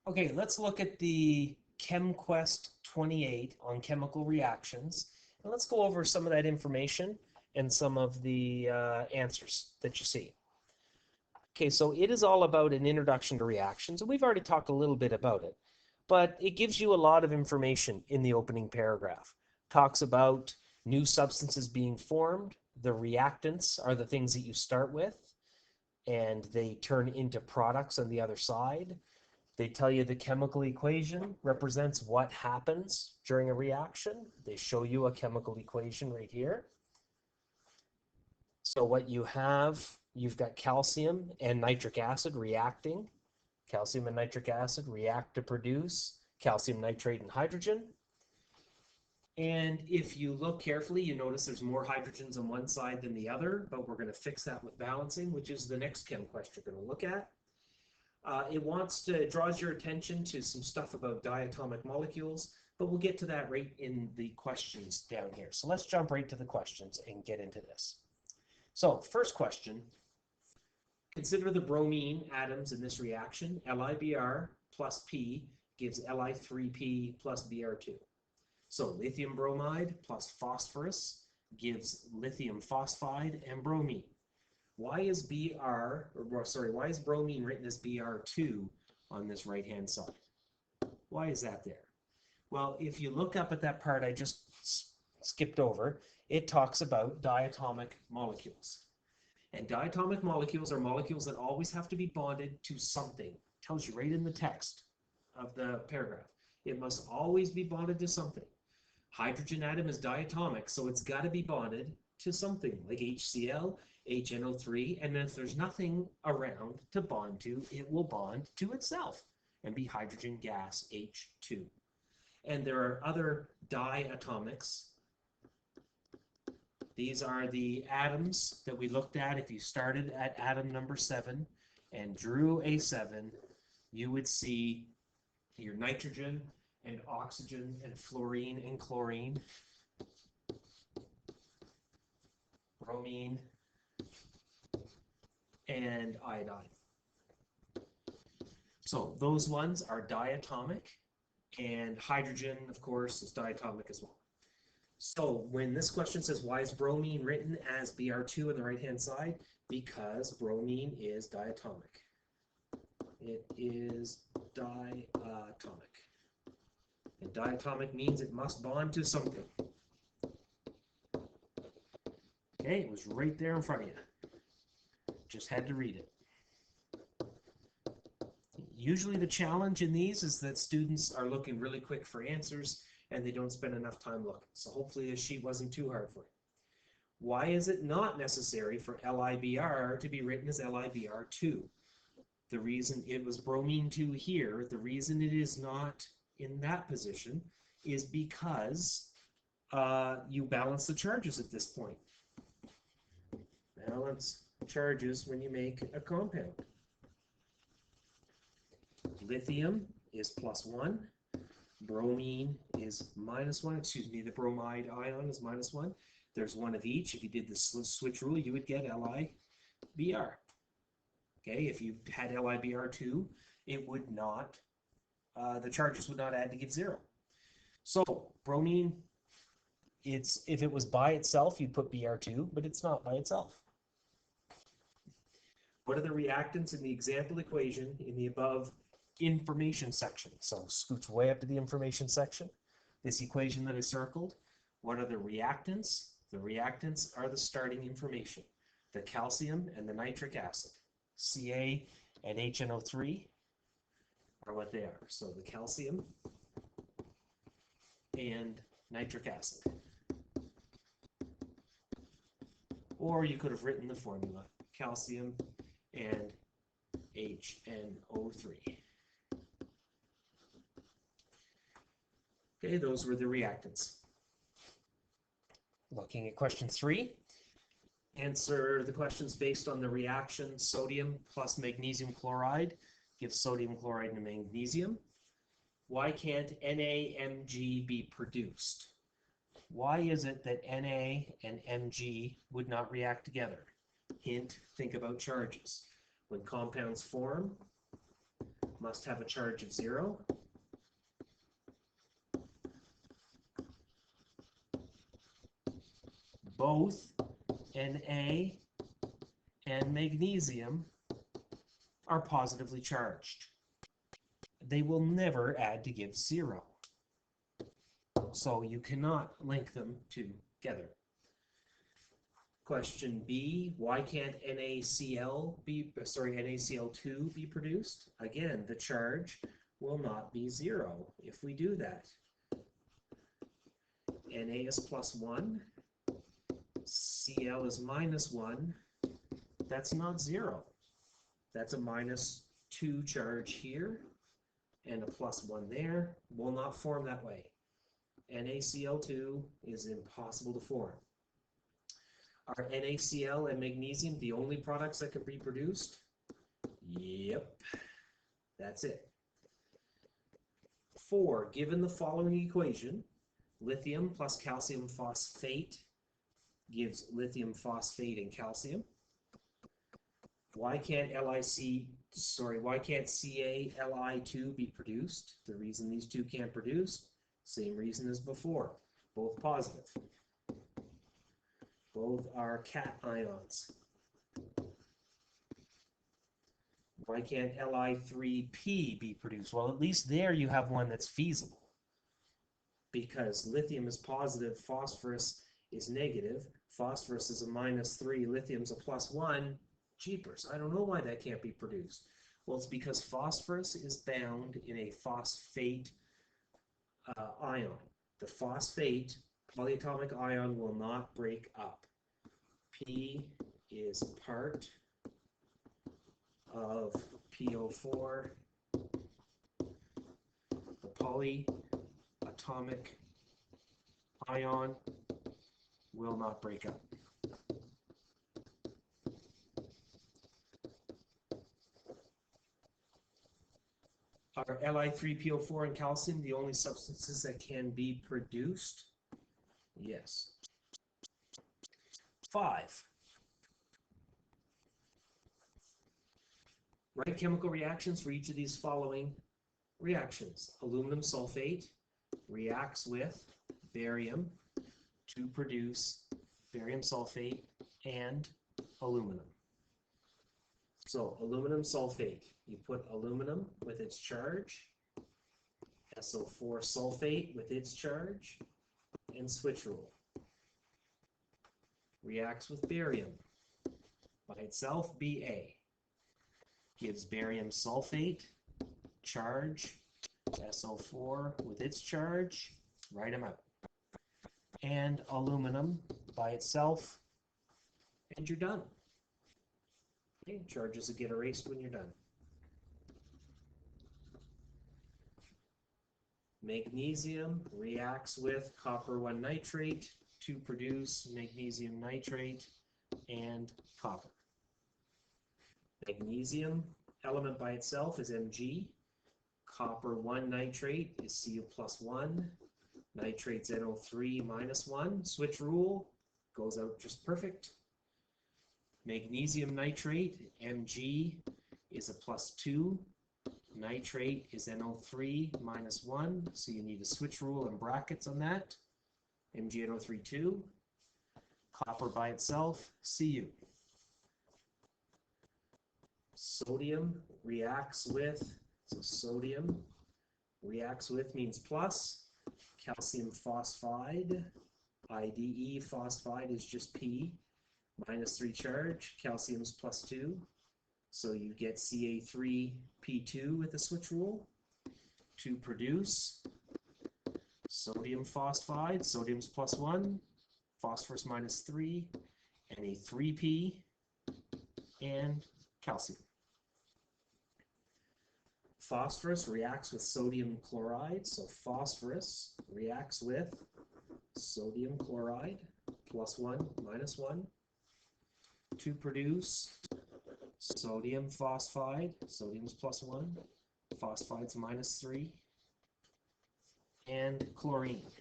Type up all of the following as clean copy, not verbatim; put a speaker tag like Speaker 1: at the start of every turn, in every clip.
Speaker 1: Okay, let's look at the ChemQuest 28 on chemical reactions. And let's go over some of that information and some of the answers that you see. Okay, so it is all about an introduction to reactions, and we've already talked a little bit about it, but it gives you a lot of information in the opening paragraph. Talks about new substances being formed, the reactants are the things that you start with, and they turn into products on the other side. They tell you the chemical equation represents what happens during a reaction. They show you a chemical equation right here. So what you have, you've got calcium and nitric acid reacting. Calcium and nitric acid react to produce calcium nitrate and hydrogen. And if you look carefully, you notice there's more hydrogens on one side than the other, but we're going to fix that with balancing, which is the next chem question you're going to look at. It draws your attention to some stuff about diatomic molecules, but we'll get to that right in the questions down here. So let's jump right to the questions and get into this. So first question, consider the bromine atoms in this reaction. LiBr plus P gives Li3P plus Br2. So lithium bromide plus phosphorus gives lithium phosphide and bromine. Why is bromine written as Br2 on this right-hand side? Why is that there? Well, if you look up at that part I just skipped over, it talks about diatomic molecules. And diatomic molecules are molecules that always have to be bonded to something. It tells you right in the text of the paragraph. It must always be bonded to something. Hydrogen atom is diatomic, so it's got to be bonded to something like HCl, HNO3, and if there's nothing around to bond to, it will bond to itself and be hydrogen gas, H2. And there are other diatomics. These are the atoms that we looked at. If you started at atom number 7 and drew a 7, you would see your nitrogen and oxygen and fluorine and chlorine, bromine, and iodine. So those ones are diatomic, and hydrogen, of course, is diatomic as well. So when this question says, why is bromine written as Br2 on the right-hand side? Because bromine is diatomic. It is diatomic. And diatomic means it must bond to something. Okay, it was right there in front of you. Just had to read it. Usually the challenge in these is that students are looking really quick for answers and they don't spend enough time looking. So hopefully this sheet wasn't too hard for you. Why is it not necessary for LiBr to be written as LiBr2? The reason it was bromine 2 here, the reason it is not in that position is because you balance the charges at this point. Balance charges when you make a compound. Lithium is +1, bromine is -1, excuse me, the bromide ion is -1. There's one of each. If you did the switch rule, you would get LiBr. Okay, if you had LiBr2, it would not, the charges would not add to give 0. So bromine, if it was by itself, you'd put Br2, but it's not by itself. What are the reactants in the example equation in the above information section? So scooch way up to the information section. This equation that I circled, what are the reactants? The reactants are the starting information. The calcium and the nitric acid. Ca and HNO3 are what they are. So the calcium and nitric acid. Or you could have written the formula, calcium and HNO3. Okay, those were the reactants. Looking at question 3, answer the questions based on the reaction sodium plus magnesium chloride gives sodium chloride and magnesium. Why can't NaMg be produced? Why is it that Na and Mg would not react together? Hint, think about charges. When compounds form, must have a charge of 0. Both Na and magnesium are positively charged. They will never add to give 0. So you cannot link them together. Question B, why can't NaCl2 be produced? Again, the charge will not be 0 if we do that. Na is +1, Cl is -1. That's not 0. That's a -2 charge here and a +1 there. Will not form that way. NaCl2 is impossible to form. Are NaCl and magnesium the only products that can be produced? Yep, that's it. 4, given the following equation, lithium plus calcium phosphate gives lithium phosphate and calcium. Why can't CaLi2 be produced? The reason these two can't produce, same reason as before, both positive. Both are cations. Why can't Li3P be produced? Well, at least there you have one that's feasible. Because lithium is positive, phosphorus is negative. Phosphorus is a -3, lithium's a +1. Jeepers, I don't know why that can't be produced. Well, it's because phosphorus is bound in a phosphate ion. The phosphate polyatomic ion will not break up. P is part of PO4. The polyatomic ion will not break up. Are Li3PO4 and calcium the only substances that can be produced? Yes. 5. Write chemical reactions for each of these following reactions. Aluminum sulfate reacts with barium to produce barium sulfate and aluminum. So aluminum sulfate, you put aluminum with its charge, SO4 sulfate with its charge, and switch rule. Reacts with barium. By itself, Ba. Gives barium sulfate, charge, SO4 with its charge, write them out. And aluminum by itself, and you're done. Okay, charges will get erased when you're done. Magnesium reacts with copper 1 nitrate to produce magnesium nitrate and copper. Magnesium element by itself is Mg. Copper 1 nitrate is Cu+1. Nitrate's NO3 -1. Switch rule goes out just perfect. Magnesium nitrate, Mg, is a +2. Nitrate is NO3 -1, so you need a switch rule and brackets on that. MgNO3 2. Copper by itself, Cu. Sodium reacts with, so sodium reacts with means plus. Calcium phosphide, IDE phosphide is just P, -3 charge. Calcium's +2. So you get Ca3P2 with the switch rule to produce sodium phosphide. Sodium's +1, phosphorus -3, and a 3P and calcium. Phosphorus reacts with sodium chloride, so phosphorus reacts with sodium chloride, +1, -1, to produce sodium phosphide. Sodium's +1, phosphide's -3, and chlorine.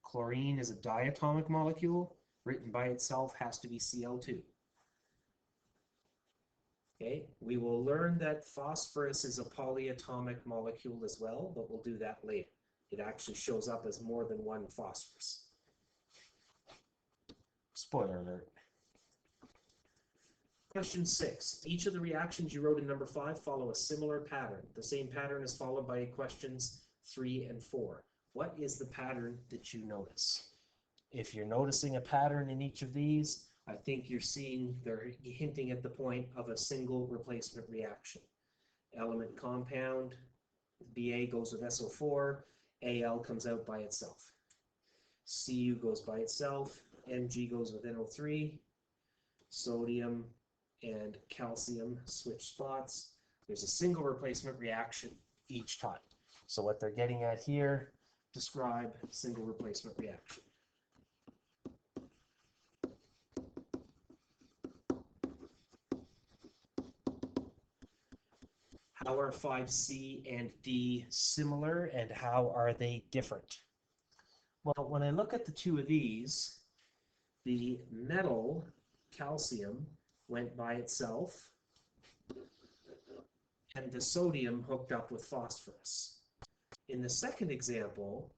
Speaker 1: Chlorine is a diatomic molecule. Written by itself has to be Cl2. Okay, we will learn that phosphorus is a polyatomic molecule as well, but we'll do that later. It actually shows up as more than one phosphorus. Spoiler alert. Question 6. Each of the reactions you wrote in number 5 follow a similar pattern. The same pattern is followed by questions 3 and 4. What is the pattern that you notice? If you're noticing a pattern in each of these, I think you're seeing they're hinting at the point of a single replacement reaction. Element compound, Ba goes with SO4, Al comes out by itself. Cu goes by itself, Mg goes with NO3, sodium and calcium switch spots. There's a single replacement reaction each time. So what they're getting at here, describe single replacement reaction. How are 5C and D similar, and how are they different? Well, when I look at the two of these, the metal, calcium, went by itself, and the sodium hooked up with phosphorus. In the second example,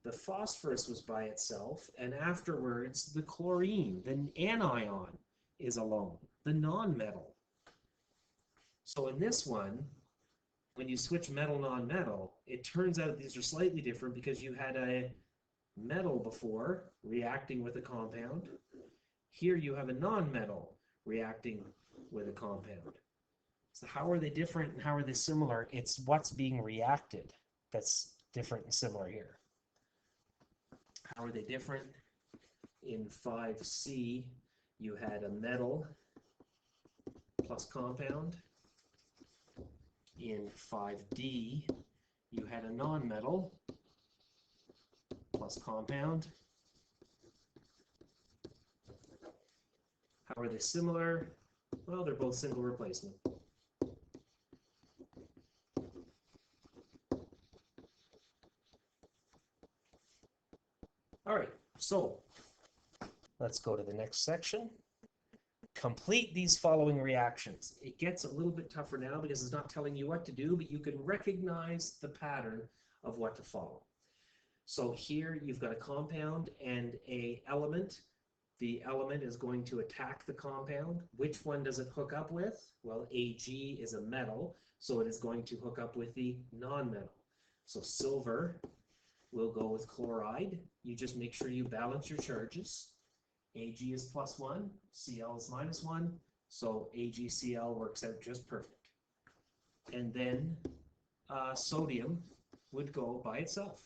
Speaker 1: the phosphorus was by itself, and afterwards the chlorine, the anion, is alone, the non-metal. So in this one, when you switch metal non-metal, it turns out these are slightly different because you had a metal before reacting with a compound. Here you have a non-metal reacting with a compound. So how are they different and how are they similar? It's what's being reacted that's different and similar here. How are they different? In 5C, you had a metal plus compound. In 5D, you had a non-metal plus compound. How are they similar? Well, they're both single replacement. All right, so let's go to the next section. Complete these following reactions. It gets a little bit tougher now because it's not telling you what to do, but you can recognize the pattern of what to follow. So here you've got a compound and an element. The element is going to attack the compound. Which one does it hook up with? Well, Ag is a metal, so it is going to hook up with the non-metal. So silver will go with chloride. You just make sure you balance your charges. Ag is +1, Cl is -1, so AgCl works out just perfect. And then sodium would go by itself.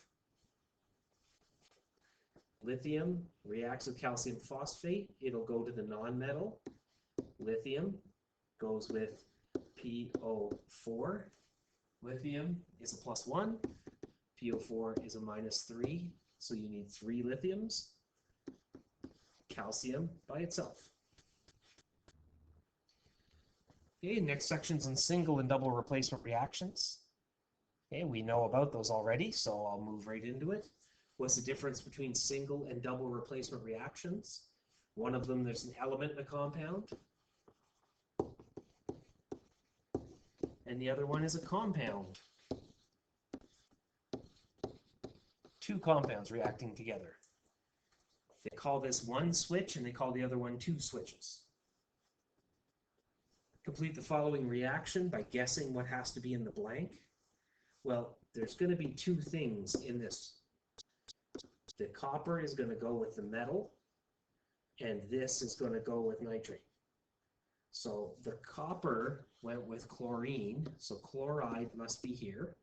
Speaker 1: Lithium reacts with calcium phosphate. It'll go to the non-metal. Lithium goes with PO4. Lithium is a +1. PO4 is a -3. So you need 3 lithiums. Calcium by itself. Okay, next section's on single and double replacement reactions. Okay, we know about those already, so I'll move right into it. What's the difference between single and double replacement reactions? One of them, there's an element in a compound, and the other one is a compound. Two compounds reacting together. They call this one switch, and they call the other one 2 switches. Complete the following reaction by guessing what has to be in the blank. Well, there's going to be 2 things in this. The copper is going to go with the metal, and this is going to go with nitrate. So the copper went with chlorine, so chloride must be here.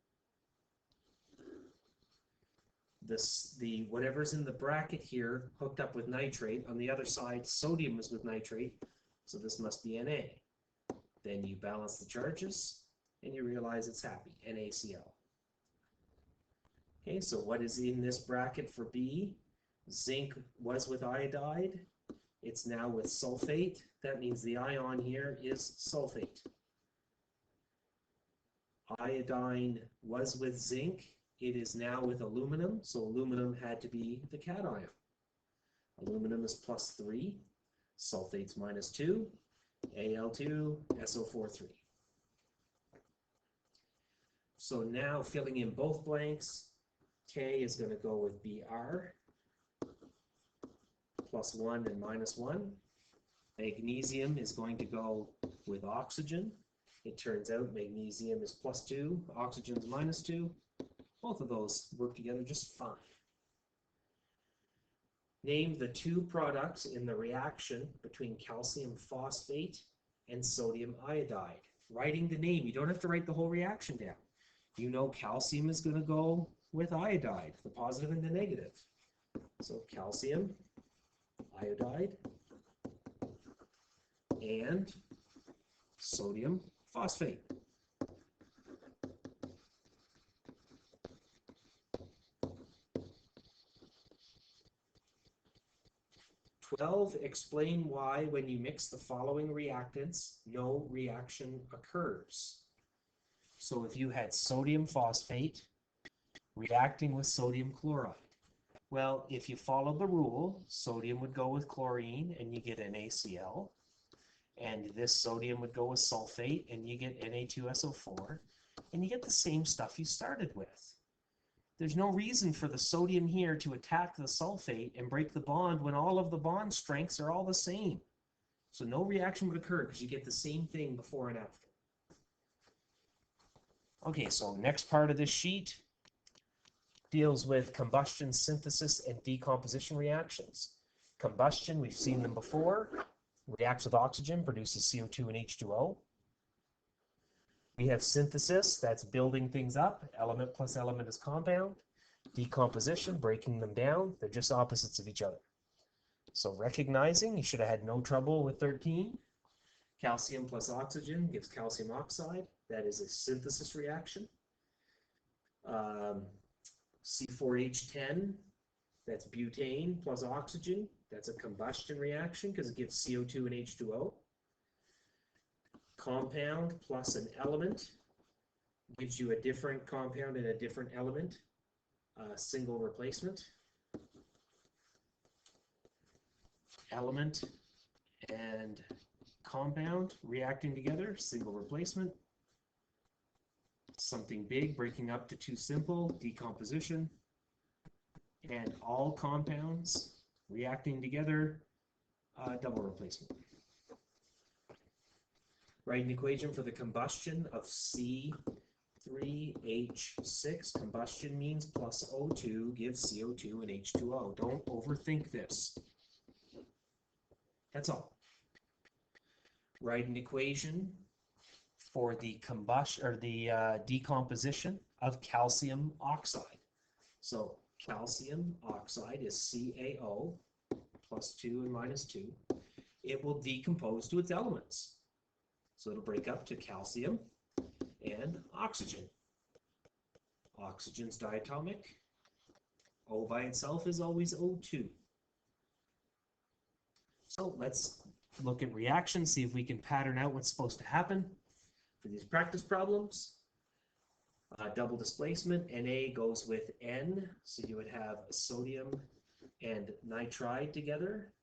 Speaker 1: The whatever's in the bracket here hooked up with nitrate. On the other side, sodium is with nitrate, so this must be Na. Then you balance the charges, and you realize it's happy, NaCl. Okay, so what is in this bracket for B? Zinc was with iodide. It's now with sulfate. That means the ion here is sulfate. Iodine was with zinc. It is now with aluminum, so aluminum had to be the cation. Aluminum is +3, sulfate's -2. Al2SO43. So now filling in both blanks, K is going to go with Br plus 1 and minus 1. Magnesium is going to go with oxygen. It turns out magnesium is plus 2, oxygen is minus 2. Both of those work together just fine. Name the two products in the reaction between calcium phosphate and sodium iodide. Writing the name, you don't have to write the whole reaction down. You know calcium is going to go with iodide, the positive and the negative. So calcium, iodide, and sodium phosphate. Explain why when you mix the following reactants, no reaction occurs. So if you had sodium phosphate reacting with sodium chloride, well, if you follow the rule, sodium would go with chlorine and you get NaCl, and this sodium would go with sulfate and you get Na2SO4, and you get the same stuff you started with. There's no reason for the sodium here to attack the sulfate and break the bond when all of the bond strengths are all the same. So no reaction would occur because you get the same thing before and after. Okay, so next part of this sheet deals with combustion, synthesis, and decomposition reactions. Combustion, we've seen them before, reacts with oxygen, produces CO2 and H2O. We have synthesis, that's building things up. Element plus element is compound. Decomposition, breaking them down. They're just opposites of each other. So recognizing, you should have had no trouble with 13. Calcium plus oxygen gives calcium oxide. That is a synthesis reaction. C4H10, that's butane plus oxygen. That's a combustion reaction because it gives CO2 and H2O. Compound plus an element gives you a different compound and a different element, single replacement. Element and compound reacting together, single replacement. Something big breaking up to two simple, decomposition. And all compounds reacting together, double replacement. Write an equation for the combustion of C3H6. Combustion means plus O2 gives CO2 and H2O. Don't overthink this. That's all. Write an equation for the combustion or the decomposition of calcium oxide. So calcium oxide is CaO plus 2 and minus 2. It will decompose to its elements. So it'll break up to calcium and oxygen. Oxygen's diatomic. O by itself is always O2. So let's look at reactions, see if we can pattern out what's supposed to happen for these practice problems. Double displacement, Na goes with N, so you would have sodium and nitride together,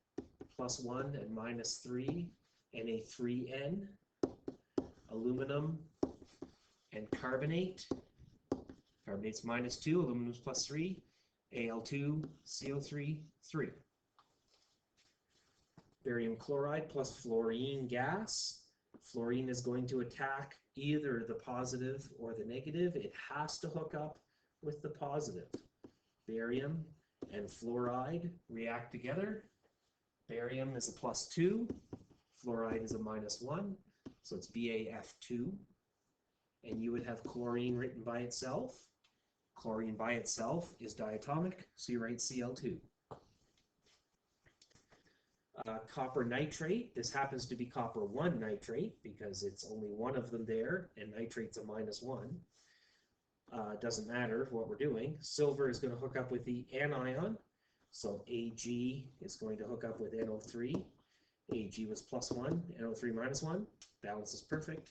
Speaker 1: plus 1 and minus 3, Na3N. Aluminum and carbonate. Carbonate's minus 2, aluminum's plus 3, Al2CO3, 3. Barium chloride plus fluorine gas. Fluorine is going to attack either the positive or the negative. It has to hook up with the positive. Barium and fluoride react together. Barium is a plus 2, fluoride is a minus 1. So it's BaF2, and you would have chlorine written by itself. Chlorine by itself is diatomic, so you write Cl2. Copper nitrate, this happens to be copper 1 nitrate because it's only one of them there, and nitrate's a minus 1. Doesn't matter what we're doing. Silver is going to hook up with the anion, so Ag is going to hook up with NO3. Ag was plus 1, NO3 minus 1. Balance is perfect.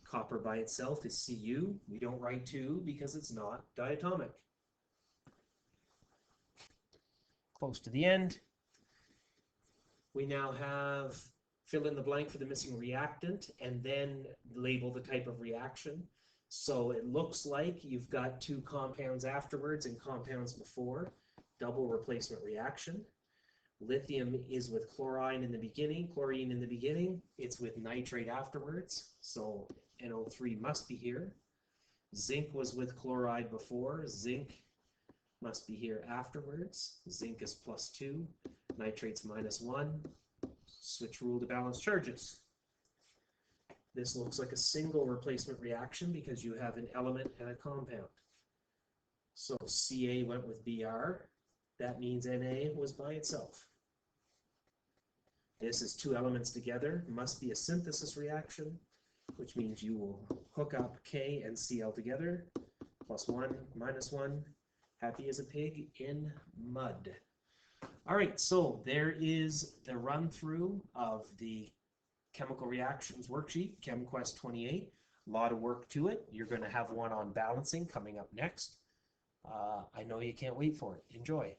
Speaker 1: Copper by itself is Cu. We don't write 2 because it's not diatomic. Close to the end. We now have fill in the blank for the missing reactant, and then label the type of reaction. So it looks like you've got two compounds afterwards and compounds before, double replacement reaction. Lithium is with chlorine in the beginning, chlorine in the beginning. It's with nitrate afterwards, so NO3 must be here. Zinc was with chloride before, zinc must be here afterwards. Zinc is +2, nitrate's -1. Switch rule to balance charges. This looks like a single replacement reaction because you have an element and a compound. So Ca went with Br. That means Na was by itself. This is two elements together, must be a synthesis reaction, which means you will hook up K and Cl together, +1, -1, happy as a pig in mud. All right, so there is the run through of the chemical reactions worksheet, ChemQuest 28. A lot of work to it. You're going to have one on balancing coming up next. I know you can't wait for it. Enjoy.